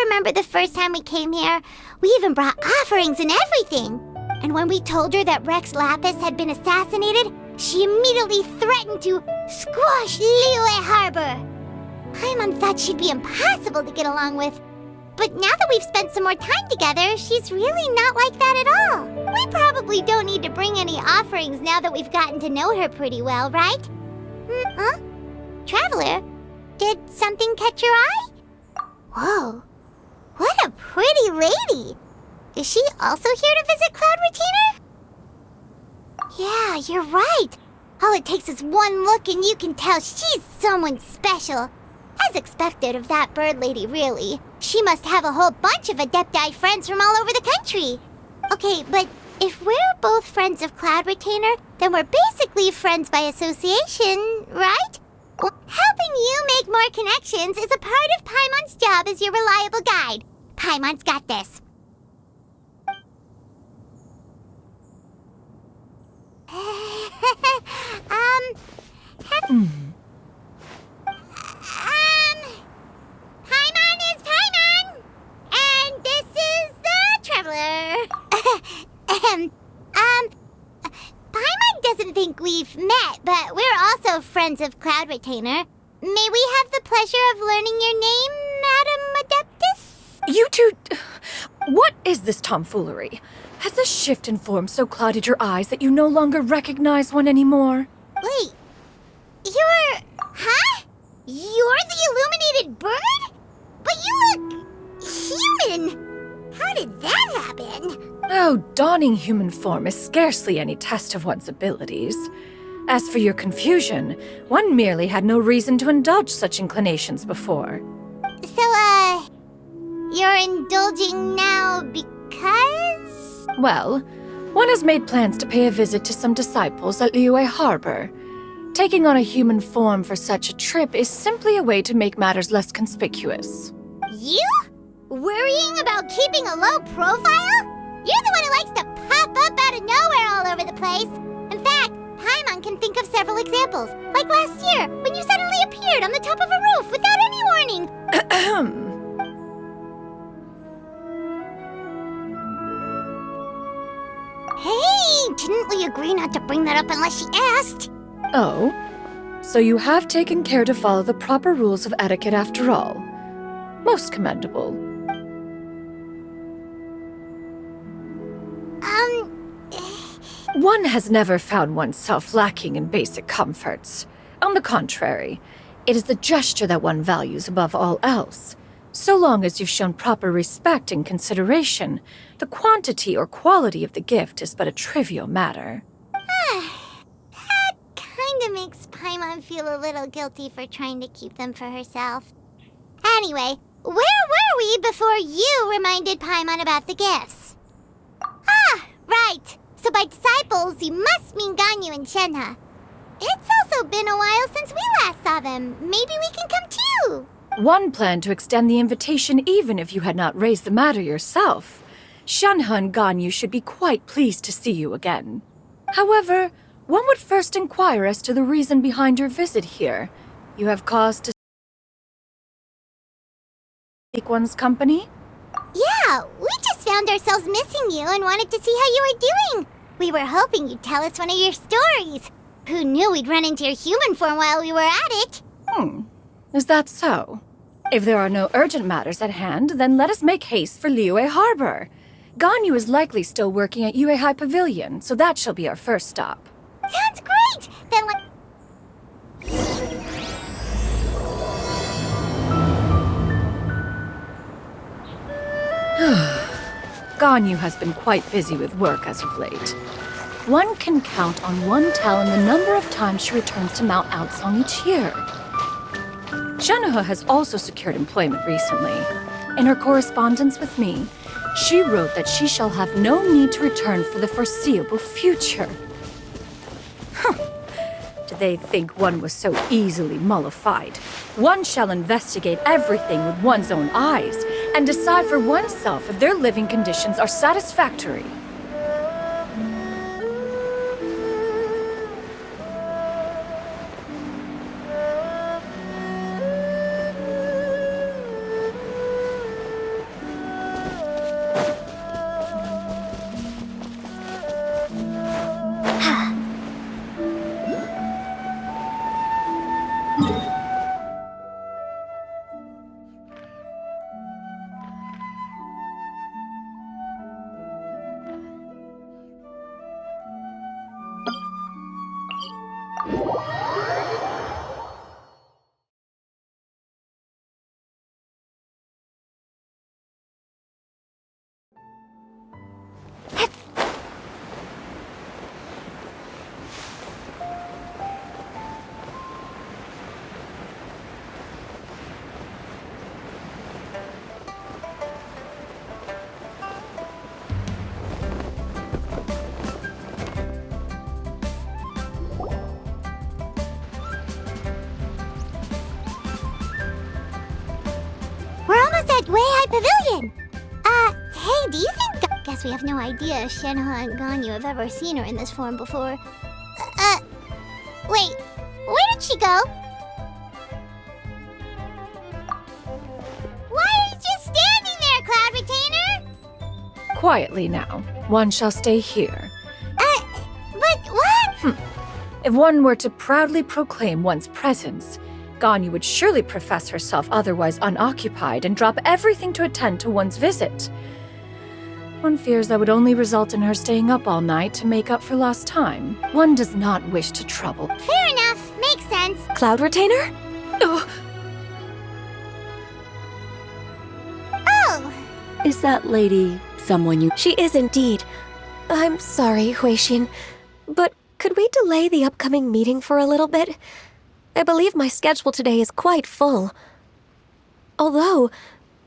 remember the first time we came here? We even brought offerings and everything. And when we told her that Rex Lapis had been assassinated, she immediately threatened to squash Liyue Harbor. Paimon thought she'd be impossible to get along with. But now that we've spent some more time together, she's really not like that at all. We probably don't need to bring any offerings now that we've gotten to know her pretty well, right? Huh? Traveler, did something catch your eye? Whoa, what a pretty lady! Is she also here to visit Cloud Retainer? Yeah, you're right. All it takes is one look and you can tell she's someone special. As expected of that bird lady, really. She must have a whole bunch of Adepti friends from all over the country. Okay, but if we're both friends of Cloud Retainer, then we're basically friends by association, right? Well, helping you make more connections is a part of Paimon's job as your reliable guide. Paimon's got this. Paimon is Paimon! And this is the Traveler. Paimon doesn't think we've met, but we're also friends of Cloud Retainer. May we have the pleasure of learning your name, Madam Adeptus? You two... What is this tomfoolery? Has this shift in form so clouded your eyes that you no longer recognize one anymore? Wait, you're... Huh? You're the illuminated bird? But you look... human! How did that happen? Oh, donning human form is scarcely any test of one's abilities. As for your confusion, one merely had no reason to indulge such inclinations before. So, you're indulging now because? Well, one has made plans to pay a visit to some disciples at Liyue Harbor. Taking on a human form for such a trip is simply a way to make matters less conspicuous. You? Worrying about keeping a low profile? You're the one who likes to pop up out of nowhere all over the place. In fact, Paimon can think of several examples. Like last year, when you suddenly appeared on the top of a roof without any warning. Hey, didn't we agree not to bring that up unless she asked? Oh? So you have taken care to follow the proper rules of etiquette after all. Most commendable. One has never found oneself lacking in basic comforts. On the contrary, it is the gesture that one values above all else. So long as you've shown proper respect and consideration, the quantity or quality of the gift is but a trivial matter. That kinda makes Paimon feel a little guilty for trying to keep them for herself. Anyway, where were we before you reminded Paimon about the gifts? Ah, right. So by disciples, you must mean Ganyu and Shenhe. It's also been a while since we last saw them. Maybe we can come too. One planned to extend the invitation even if you had not raised the matter yourself. Shenhe and Ganyu should be quite pleased to see you again. However, one would first inquire as to the reason behind your visit here. You have cause to seek one's company? Yeah, we just found ourselves missing you and wanted to see how you were doing. We were hoping you'd tell us one of your stories. Who knew we'd run into your human form while we were at it? Is that so? If there are no urgent matters at hand, then let us make haste for Liyue Harbor. Ganyu is likely still working at Yuehai Pavilion, so that shall be our first stop. Sounds great! Then let... Ganyu has been quite busy with work as of late. One can count on one talon the number of times she returns to Mount Outsong each year. Shenhe has also secured employment recently. In her correspondence with me, she wrote that she shall have no need to return for the foreseeable future. Do they think one was so easily mollified? One shall investigate everything with one's own eyes and decide for oneself if their living conditions are satisfactory. Guardian! Hey, do you think... Guess we have no idea if Xianyun and Ganyu have ever seen her in this form before. Wait, where did she go? Why are you just standing there, Cloud Retainer? Quietly now. One shall stay here. But what? If one were to proudly proclaim one's presence, Ganyu would surely profess herself otherwise unoccupied and drop everything to attend to one's visit. One fears that would only result in her staying up all night to make up for lost time. One does not wish to trouble. Fair enough, makes sense. Cloud Retainer? Oh, Oh, Is that lady someone you... She is indeed. I'm sorry, Xianyun, but could we delay the upcoming meeting for a little bit? I believe my schedule today is quite full. Although,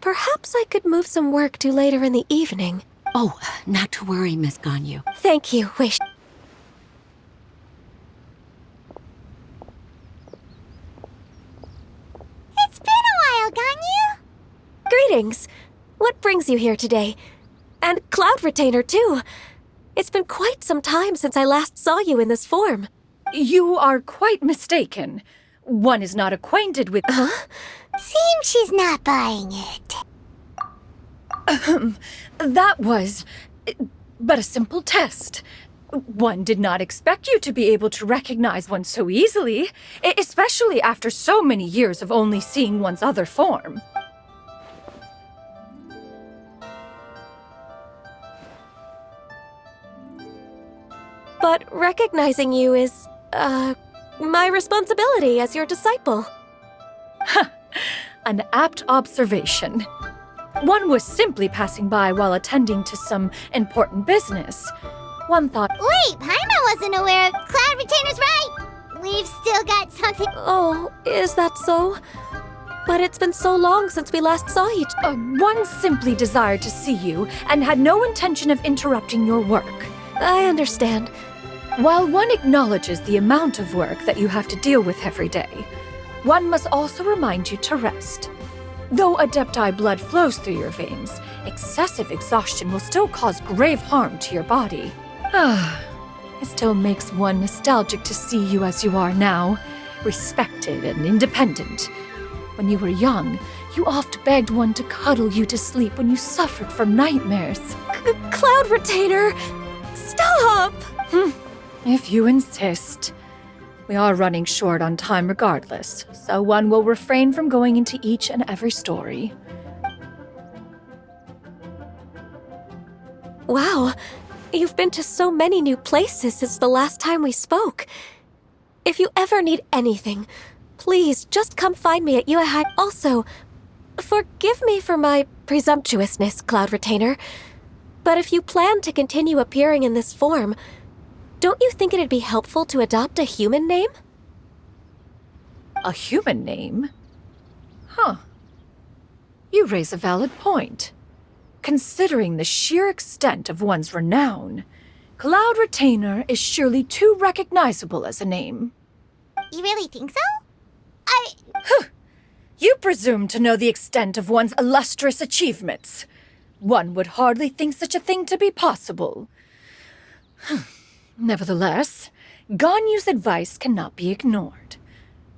perhaps I could move some work to later in the evening. Oh, not to worry, Miss Ganyu. Thank you, Xianyun. it's been a while, Ganyu. Greetings. What brings you here today? And Cloud Retainer, too. It's been quite some time since I last saw you in this form. you are quite mistaken. One is not acquainted with... Seems she's not buying it. That was but a simple test. One did not expect you to be able to recognize one so easily, especially after so many years of only seeing one's other form. But recognizing you is, my responsibility as your disciple. An apt observation. One was simply passing by while attending to some important business. One thought, Wait, Paimon wasn't aware. Cloud Retainer's right. We've still got something. Oh, is that so? But it's been so long since we last saw each... one simply desired to see you and had no intention of interrupting your work. I understand. While one acknowledges the amount of work that you have to deal with every day, one must also remind you to rest. Though Adepti blood flows through your veins, excessive exhaustion will still cause grave harm to your body. It still makes one nostalgic to see you as you are now, respected and independent. When you were young, you oft begged one to cuddle you to sleep when you suffered from nightmares. Cloud Retainer! Stop! If you insist. We are running short on time regardless, so one will refrain from going into each and every story. Wow, you've been to so many new places since the last time we spoke. If you ever need anything, please just come find me at Yuehai. Also, forgive me for my presumptuousness, Cloud Retainer, but if you plan to continue appearing in this form, don't you think it'd be helpful to adopt a human name? A human name? You raise a valid point. Considering the sheer extent of one's renown, Cloud Retainer is surely too recognizable as a name. You really think so? You presume to know the extent of one's illustrious achievements. One would hardly think such a thing to be possible. Nevertheless, Ganyu's advice cannot be ignored.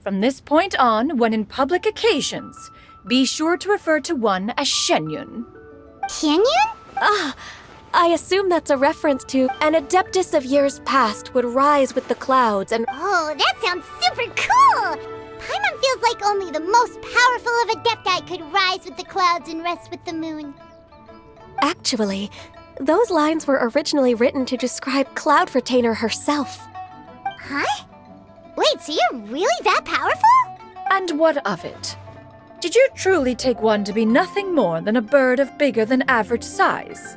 From this point on, when in public occasions, be sure to refer to one as Xianyun. Xianyun? I assume that's a reference to an adeptus of years past would rise with the clouds and... Oh, that sounds super cool! Paimon feels like only the most powerful of Adepti could rise with the clouds and rest with the moon. Actually, those lines were originally written to describe Cloud Retainer herself. Huh? Wait, so you're really that powerful? And what of it? Did you truly take one to be nothing more than a bird of bigger than average size?